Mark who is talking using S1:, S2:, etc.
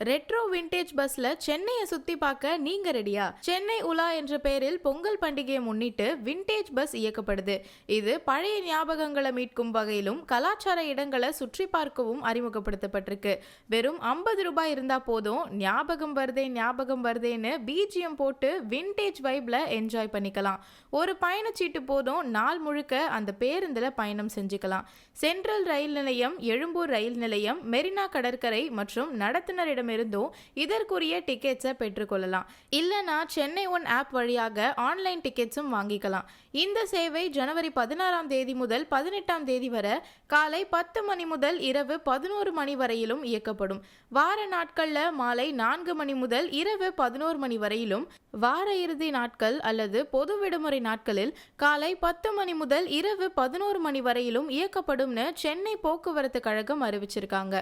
S1: Retro vintage பஸ்ல சென்னையை சுத்தி பார்க்க நீங்க ரெடியா? சென்னை உலா என்ற பெயரில் பொங்கல் பண்டிகையை முன்னிட்டு விண்டேஜ் பஸ் இயக்கப்படுது. இது பழைய ஞாபகங்களை மீட்கும் வகையிலும் கலாச்சார இடங்களை சுற்றி பார்க்கவும் அறிமுகப்படுத்தப்பட்டிருக்கு. வெறும் 50 ரூபாய் இருந்தா போதும், ஞாபகம் வருதேன்னு பிஜிஎம் போட்டு விண்டேஜ் வைப்ல என்ஜாய் பண்ணிக்கலாம். ஒரு பயணச்சீட்டு போதும், நாள் முழுக்க அந்த பேருந்துல பயணம் செஞ்சுக்கலாம். சென்ட்ரல் ரயில் நிலையம், எழும்பூர் ரயில் நிலையம், மெரினா கடற்கரை மற்றும் நடத்துனரிடமிருந்தும் இதற்குரிய டிக்கெட்ஸை பெற்றுக்கொள்ளலாம். இல்லைனா சென்னை ஒன் ஆப் வழியாக ஆன்லைன் டிக்கெட்ஸும் வாங்கிக்கலாம். இந்த சேவை ஜனவரி 16ஆம் தேதி முதல் 18ஆம் தேதி வரை காலை 10 மணி முதல் இரவு 11 மணி வரையிலும் இயக்கப்படும். வார நாட்கள்ல மாலை 4 மணி முதல் இரவு 11 மணி வரையிலும், வார இறுதி நாட்கள் அல்லது பொது விடுமுறை நாட்களில் காலை 10 மணி முதல் இரவு 11 மணி வரையிலும் இயக்கப்படும்னு சென்னை போக்குவரத்து கழகம் அறிவிச்சிருக்காங்க.